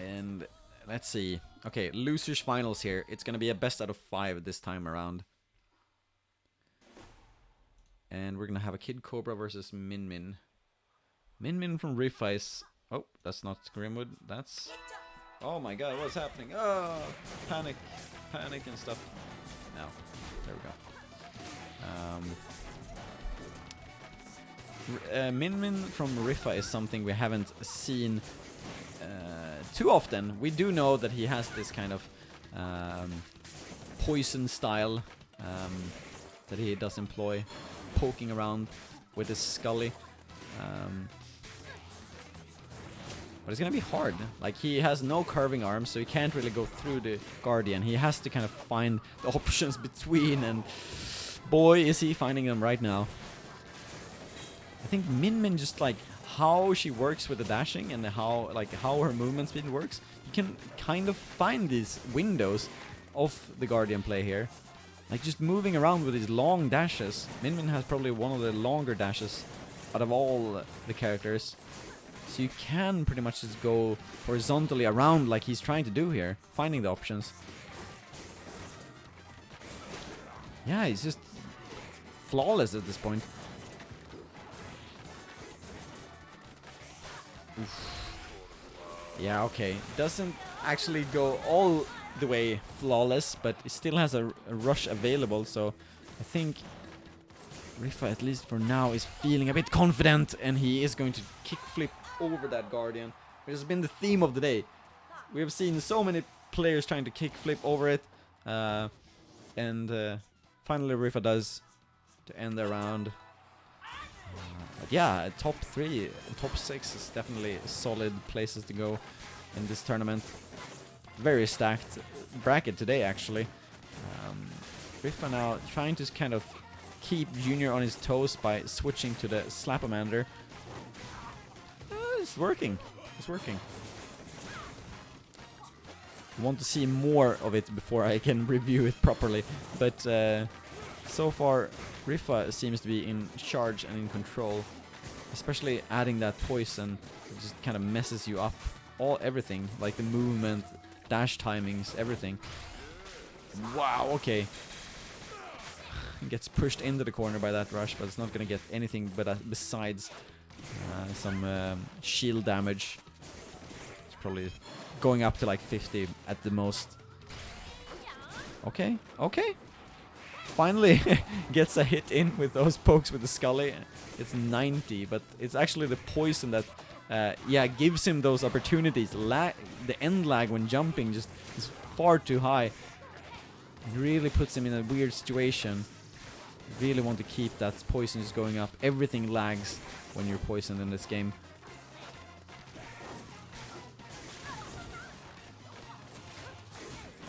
And let's see. Okay, losers finals here. It's gonna be a best out of 5 this time around. And we're gonna have a Kid Cobra versus Min Min. Min Min from Ripha is... Oh, that's not Grimwood. That's... Oh my god, what's happening? Oh, panic. Panic and stuff. No. There we go. Min Min from Ripha is something we haven't seen too often. We do know that he has this kind of poison style that he does employ, poking around with his Scully. But it's gonna be hard. Like, he has no curving arms, so he can't really go through the Guardian. He has to kind of find the options between, and boy, is he finding them right now. I think Min Min, just like how she works with the dashing and how her movement speed works, you can kind of find these windows of the Guardian play here. Like, just moving around with these long dashes. Min Min has probably one of the longer dashes out of all the characters. So you can pretty much just go horizontally around like he's trying to do here, finding the options. Yeah, he's just flawless at this point. Oof. Yeah, okay. Doesn't actually go all the way flawless, but it still has a rush available, so I think Ripha, at least for now, is feeling a bit confident, and he is going to kickflip over that Guardian, which has been the theme of the day. We have seen so many players trying to kickflip over it, and finally Ripha does to end the round. But yeah, top 3, top 6 is definitely solid places to go in this tournament. Very stacked bracket today, actually. Ripha now trying to kind of keep Junior on his toes by switching to the Slapamander. It's working. It's working. I want to see more of it before I can review it properly. But so far, Ripha seems to be in charge and in control. Especially adding that poison, it just kind of messes you up. Everything, like the movement, dash timings, everything. Wow, okay. Gets pushed into the corner by that rush, but it's not gonna get anything but besides some shield damage. It's probably going up to like 50 at the most. Okay, okay. Finally gets a hit in with those pokes with the Scully. It's 90, but it's actually the poison that yeah, gives him those opportunities. The end lag when jumping just is far too high. It really puts him in a weird situation. Really want to keep that poison just going up. Everything lags when you're poisoned in this game.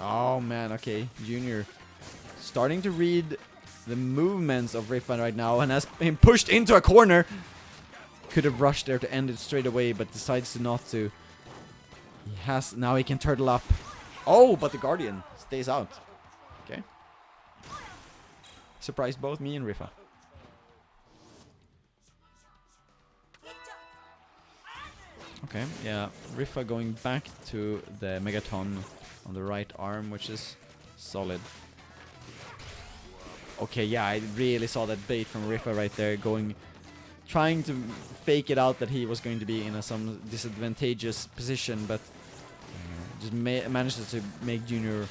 Oh man, okay. Junior starting to read the movements of Ripha right now and has been pushed into a corner. Could have rushed there to end it straight away, but decides to not to. Now he can turtle up. Oh, but the Guardian stays out. Okay. Surprised both me and Ripha. Okay, yeah, Ripha going back to the Megaton on the right arm, which is solid. Okay, yeah, I really saw that bait from Ripha right there, trying to fake it out that he was going to be in some disadvantageous position, but just manages to make Junior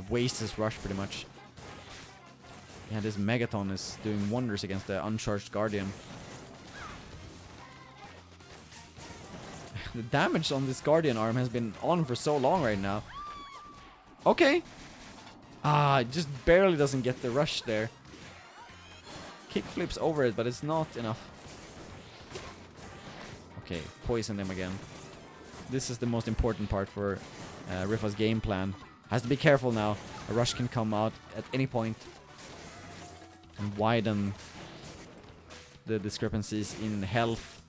waste his rush pretty much. Yeah, this Megaton is doing wonders against the uncharged Guardian. The damage on this Guardian arm has been on for so long right now. Okay. It just barely doesn't get the rush there. Kick flips over it, but it's not enough. Okay, poison him again. This is the most important part for Ripha's game plan. Has to be careful now. A rush can come out at any point and widen the discrepancies in health.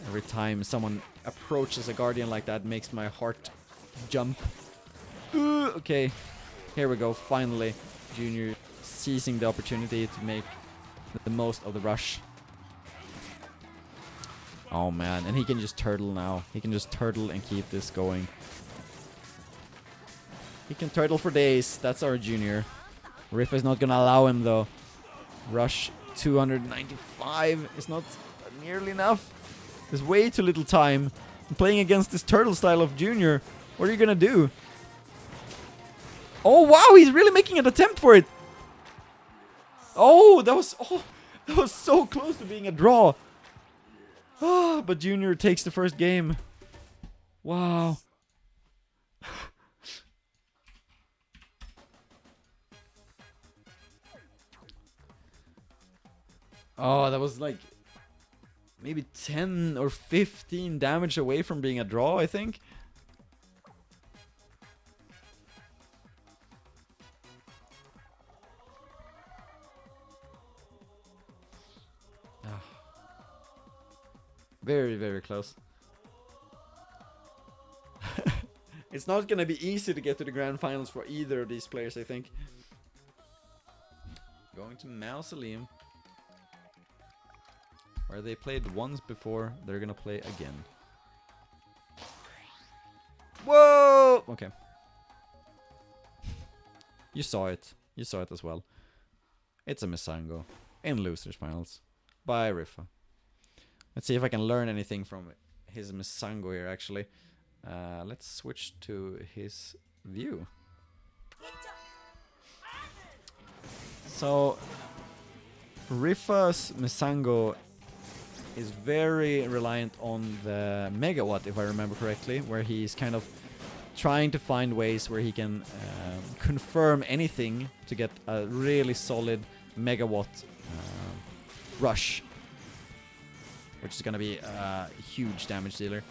Every time someone approaches a Guardian like that makes my heart jump. Okay, here we go. Finally, Junior seizing the opportunity to make the most of the rush. Oh man, and he can just turtle now. He can just turtle and keep this going. He can turtle for days. That's our junior. Ripha is not gonna allow him though. Rush 295 is not nearly enough. There's way too little time. I'm playing against this turtle style of junior. What are you gonna do? Oh wow, he's really making an attempt for it. Oh, that was so close to being a draw. Ah, but Junior takes the first game. Wow. Oh, that was like maybe 10 or 15 damage away from being a draw, I think. Very, very close. It's not gonna be easy to get to the grand finals for either of these players, I think. Going to Mausoleum, where they played once before, they're gonna play again. Whoa! Okay. You saw it. You saw it as well. It's a Misango in losers finals by Ripha. Let's see if I can learn anything from his Misango here, actually. Let's switch to his view. So, Ripha's Misango is very reliant on the megawatt, if I remember correctly, where he's kind of trying to find ways where he can confirm anything to get a really solid megawatt rush, which is going to be a huge damage dealer.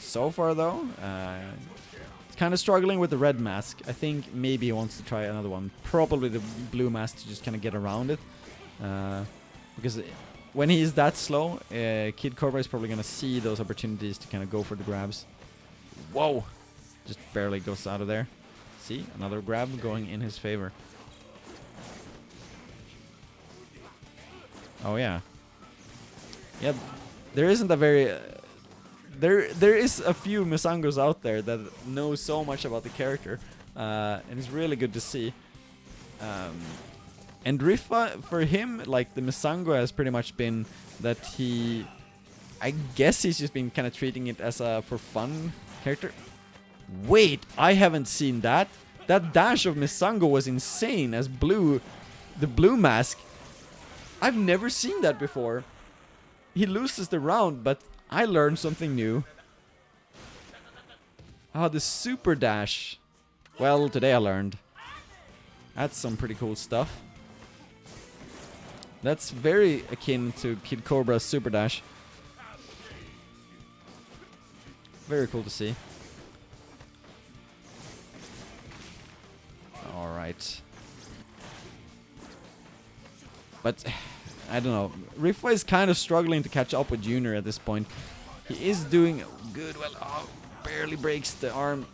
So far, though, it's kind of struggling with the red mask. I think maybe he wants to try another one. Probably the blue mask to just kind of get around it. Because when he's that slow, Kid Cobra is probably going to see those opportunities to kind of go for the grabs. Whoa! Just barely goes out of there. See? Another grab going in his favor. Oh yeah. Yeah, there isn't a very... there is a few Misangos out there that know so much about the character. And it's really good to see. And Ripha, for him, like, the Misango has pretty much been that he... I guess he's just been kind of treating it as a for fun character. Wait, I haven't seen that. That dash of Misango was insane as blue... The blue mask. I've never seen that before. He loses the round, but I learned something new. Ah, the super dash. Well, today I learned. That's some pretty cool stuff. That's very akin to Kid Cobra's super dash. Very cool to see. Alright. But, I don't know. Ripha is kind of struggling to catch up with Junior at this point. He is doing good. Well, oh, barely breaks the arm.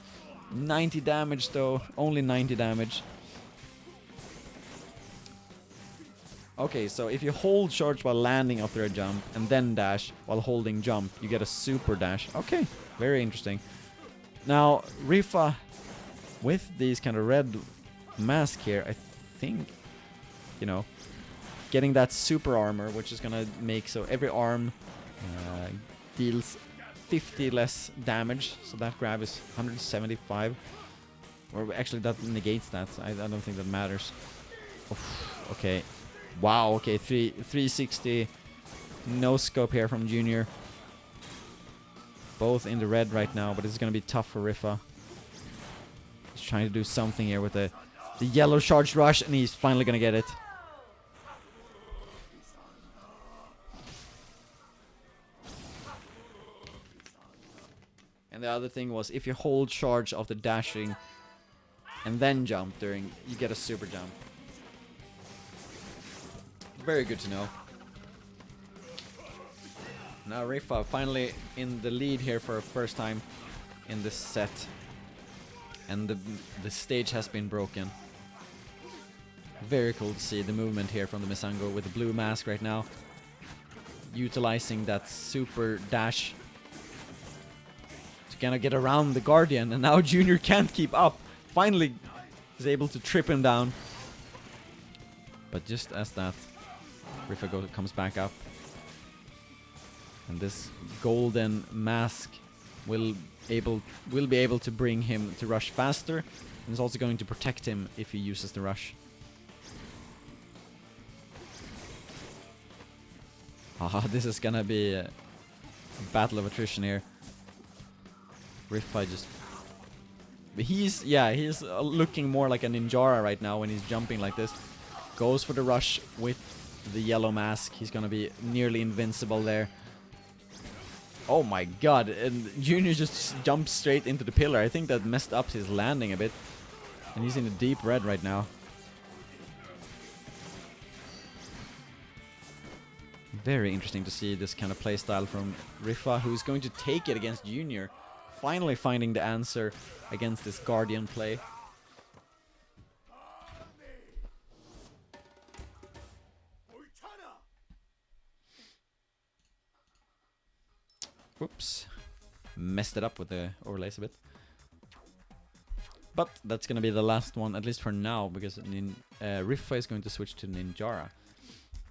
90 damage though. Only 90 damage. Okay, so if you hold charge while landing after a jump and then dash while holding jump, you get a super dash. Okay, very interesting. Now, Ripha, with these kind of red mask here, I think, you know, getting that super armor, which is gonna make so every arm deals 50 less damage. So that grab is 175. Or actually, that negates that. I don't think that matters. Oof, okay. Wow, okay, 360. No scope here from Junior. Both in the red right now, but it's gonna be tough for Ripha. He's trying to do something here with the yellow charged rush, and he's finally gonna get it. And the other thing was, if you hold charge of the dashing and then jump during, you get a super jump. Very good to know. Now Ripha finally in the lead here for a first time in this set. And the stage has been broken. Very cool to see the movement here from the Misango with the blue mask right now. utilizing that super dash to kind of get around the Guardian, and now Junior can't keep up. Finally is able to trip him down. But just as that, Ripha comes back up. And this golden mask will be able to bring him to rush faster. And it's also going to protect him if he uses the rush. This is gonna be a battle of attrition here. Ripha just... He's looking more like a Ninjara right now when he's jumping like this. Goes for the rush with the yellow mask. He's gonna be nearly invincible there. Oh my god, and Junior just jumps straight into the pillar. I think that messed up his landing a bit. And he's in the deep red right now. Very interesting to see this kind of playstyle from Ripha, who's going to take it against Junior. Finally finding the answer against this Guardian play. Whoops. Messed it up with the overlays a bit. But that's gonna be the last one, at least for now, because Ripha is going to switch to Ninjara.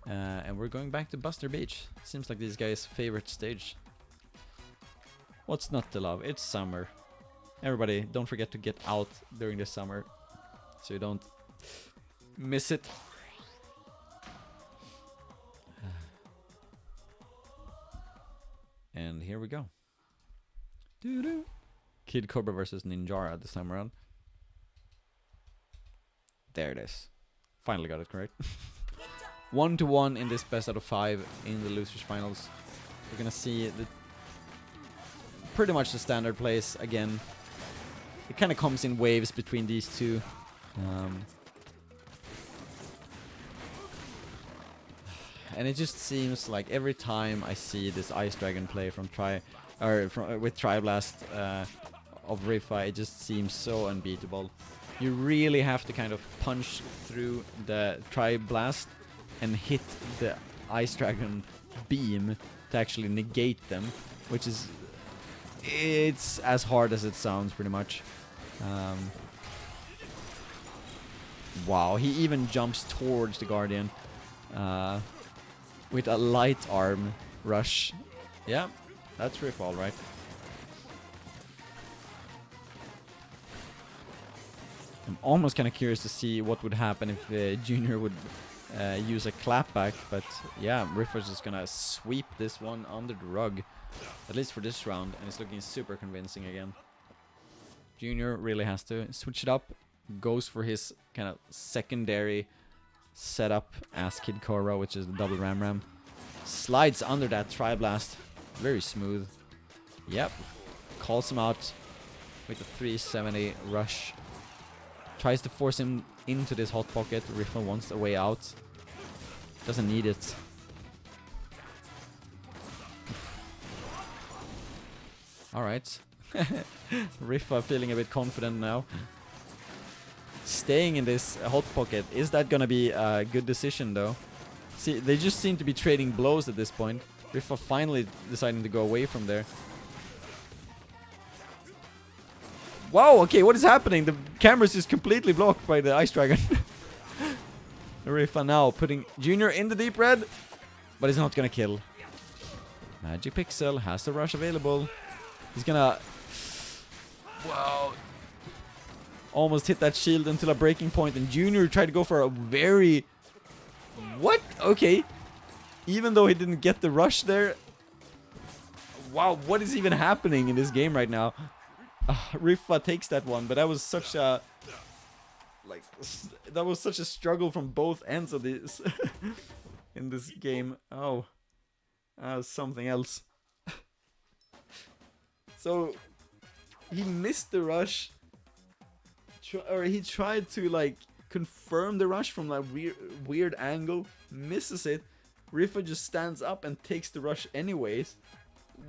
And we're going back to Buster Beach. Seems like this guy's favorite stage. What's not to love? It's summer. Everybody, don't forget to get out during the summer, so you don't miss it. And here we go. Doo-doo. Kid Cobra versus Ninjara this time around. There it is. Finally got it correct. 1-1 in this best out of 5 in the losers finals. We're gonna see pretty much the standard plays again. It kind of comes in waves between these two. And it just seems like every time I see this Ice Dragon play with Tri-Blast of Ripha, it just seems so unbeatable. You really have to kind of punch through the Tri-Blast and hit the Ice Dragon beam to actually negate them, which is... It's as hard as it sounds, pretty much. Wow, he even jumps towards the Guardian with a light arm rush. Yeah, that's Ripha, all right. I'm almost kind of curious to see what would happen if Junior would use a clapback, but yeah, Ripha's just gonna sweep this one under the rug, at least for this round, and it's looking super convincing again. Junior really has to switch it up, goes for his kind of secondary setup as Kid Cobra, which is the double ram. Slides under that Tri-Blast, very smooth. Yep, calls him out with a 370 rush. Tries to force him into this hot pocket. Ripha wants a way out. Doesn't need it. Alright. Ripha feeling a bit confident now. Staying in this hot pocket. Is that gonna be a good decision though? See, they just seem to be trading blows at this point. Ripha finally deciding to go away from there. Wow, okay, what is happening? The camera's just completely blocked by the Ice Dragon. Ripha now putting Junior in the deep red, but he's not gonna kill. Magic Pixel has the rush available. He's gonna... Wow. Almost hit that shield until a breaking point, and Junior tried to go for a very... What? Okay. Even though he didn't get the rush there. Wow, what is even happening in this game right now? Ripha takes that one, but that was such a... that was such a struggle from both ends of this in this game. Oh, something else. So he missed the rush, or he tried to like confirm the rush from a weird angle, misses it. Ripha just stands up and takes the rush anyways.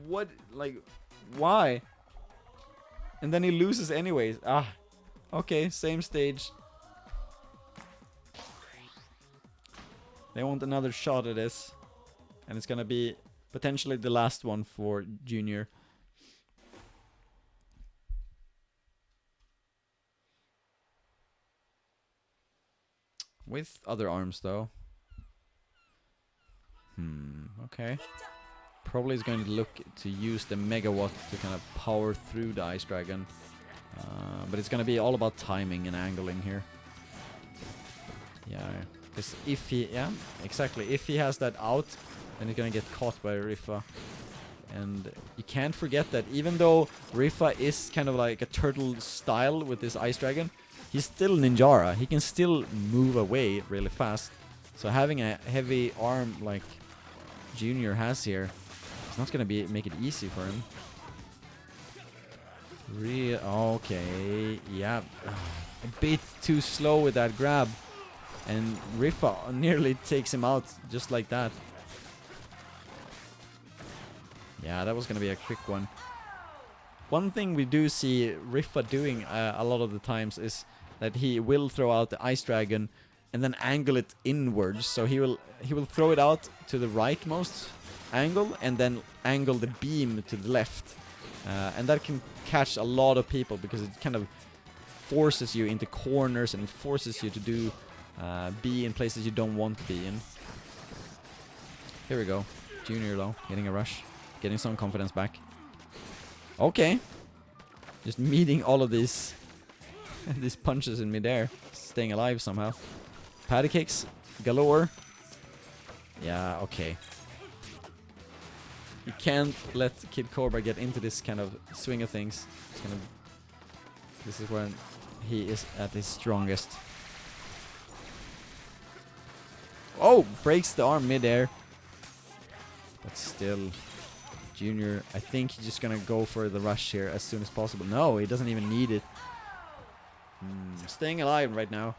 What, like, why? And then he loses anyways. Okay, same stage. They want another shot at this. And it's gonna be potentially the last one for Junior. With other arms, though. Okay. Probably is going to look to use the megawatt to kind of power through the Ice Dragon. But it's going to be all about timing and angling here. Yeah, because if he... Yeah, exactly. If he has that out, then he's going to get caught by Ripha. And you can't forget that even though Ripha is kind of like a turtle style with this Ice Dragon, he's still Ninjara. He can still move away really fast. So having a heavy arm like Junior has here, it's not gonna make it easy for him. Okay, yeah, a bit too slow with that grab, and Ripha nearly takes him out just like that. Yeah, that was gonna be a quick one. One thing we do see Ripha doing a lot of the times is that he will throw out the Ice Dragon and then angle it inwards. So he will throw it out to the rightmost angle and then angle the beam to the left. And that can catch a lot of people because it kind of forces you into corners and it forces you to do be in places you don't want to be in. Here we go. Junior though, getting a rush, getting some confidence back. Okay. Just meeting all of these these punches in midair, staying alive somehow. Patty kicks galore. Yeah, okay. You can't let Kid Cobra get into this kind of swing of things. This is when he is at his strongest. Oh, breaks the arm midair. But still, Junior, I think he's just gonna go for the rush here as soon as possible. No, he doesn't even need it. Staying alive right now.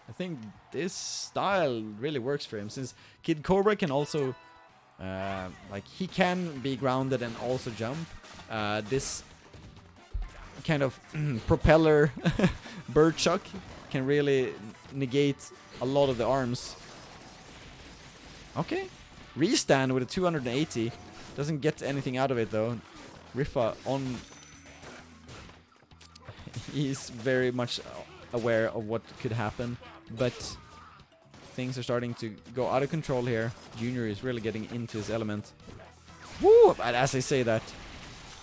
I think this style really works for him, since Kid Cobra can also like he can be grounded and also jump. This kind of propeller bird chuck can really negate a lot of the arms. Okay, restand with a 280 doesn't get anything out of it though. Ripha on. He's very much aware of what could happen, but things are starting to go out of control here. Junior is really getting into his element. Woo! But as I say that,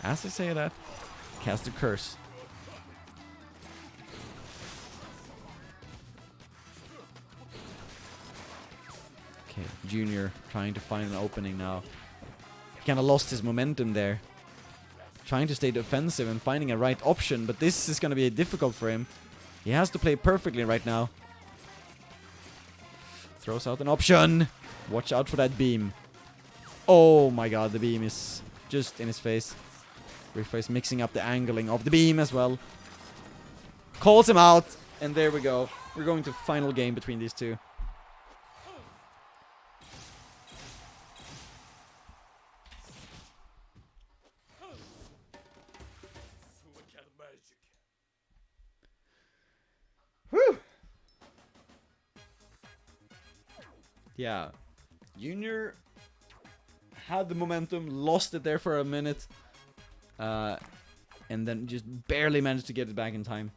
cast a curse. Okay, Junior trying to find an opening now. He kind of lost his momentum there. Trying to stay defensive and finding a right option, but this is going to be difficult for him. He has to play perfectly right now. Throws out an option. Watch out for that beam. Oh my god, the beam is just in his face. Ripha is mixing up the angling of the beam as well. Calls him out, and there we go. We're going to final game between these two. Whew. Yeah, Junior had the momentum, lost it there for a minute, and then just barely managed to get it back in time.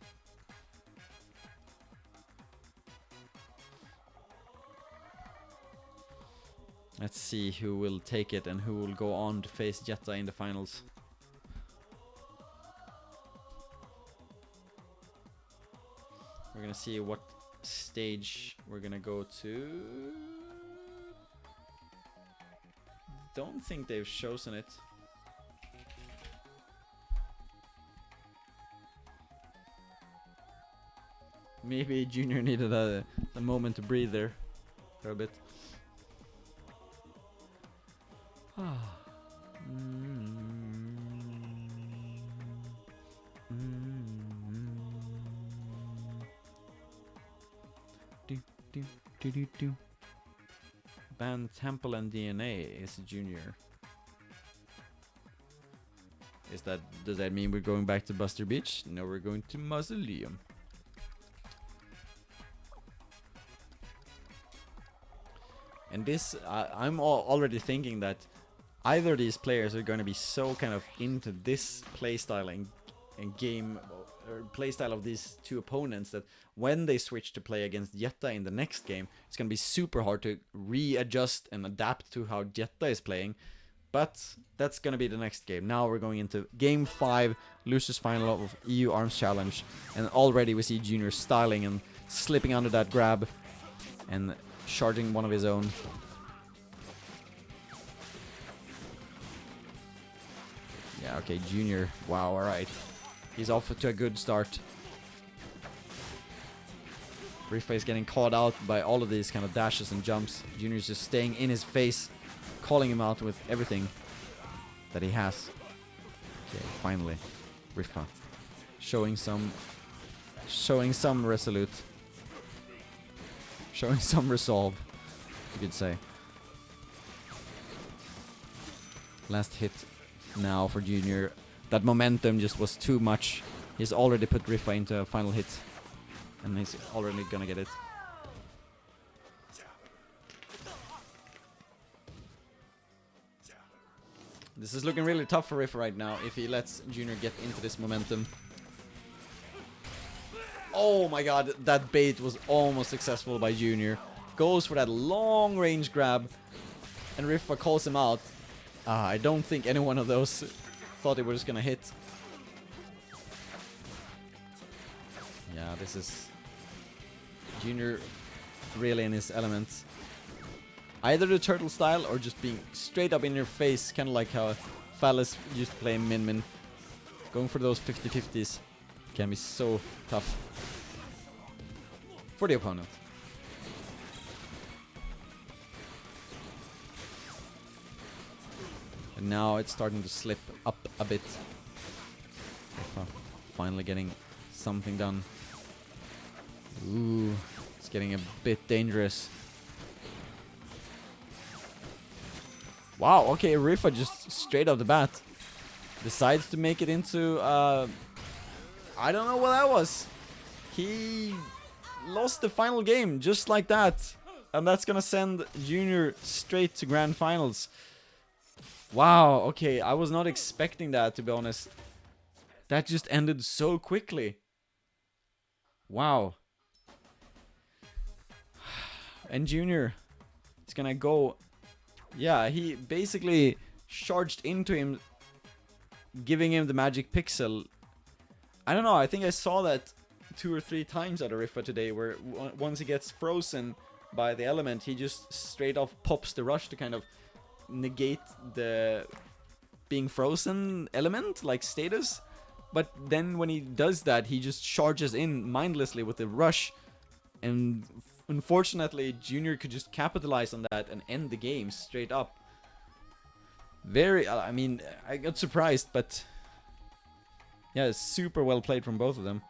Let's see who will take it and who will go on to face Jetta in the finals. We're gonna see what stage we're gonna go to. Don't think they've chosen it. Maybe Junior needed a moment to breathe there for a bit. Band Temple and DNA is Junior. Does that mean we're going back to Buster Beach? No, we're going to Mausoleum. And this, I'm already thinking that either these players are going to be so kind of into this playstyle and game or playstyle of these two opponents that when they switch to play against Jetta in the next game, it's going to be super hard to readjust and adapt to how Jetta is playing. But that's going to be the next game. Now we're going into game 5, losers final of EU Arms Challenge, and already we see Junior styling and slipping under that grab and charging one of his own. Yeah, okay, Junior. Wow, alright. He's off to a good start. Ripha is getting caught out by all of these kind of dashes and jumps. Junior's just staying in his face, calling him out with everything that he has. Okay, finally, Ripha showing some resolute, showing some resolve, you could say. Last hit now for Junior. That momentum just was too much. He's already put Ripha into a final hit, and he's already gonna get it. This is looking really tough for Ripha right now if he lets Junior get into this momentum. Oh my god, that bait was almost successful by Junior. Goes for that long range grab, and Ripha calls him out. I don't think any one of those thought it was gonna hit. Yeah, this is Junior really in his element. Either the turtle style or just being straight up in your face, kind of like how Phallus used to play Min Min. Going for those 50-50s can be so tough for the opponent. And now it's starting to slip up a bit. Finally getting something done. Ooh, it's getting a bit dangerous. Wow, okay, Ripha just straight off the bat decides to make it into, I don't know what that was. He lost the final game just like that. And that's gonna send Junior straight to grand finals. Wow, okay, I was not expecting that, to be honest. That just ended so quickly. Wow. And Junior is gonna go. Yeah, he basically charged into him, giving him the magic pixel. I don't know, I think I saw that 2 or 3 times out of Ripha today, where once he gets frozen by the element, he just straight off pops the rush to kind of negate the being frozen element, like status. But then when he does that, he just charges in mindlessly with the rush. And unfortunately, Junior could just capitalize on that and end the game straight up. Very, I mean, I got surprised, but yeah, super well played from both of them.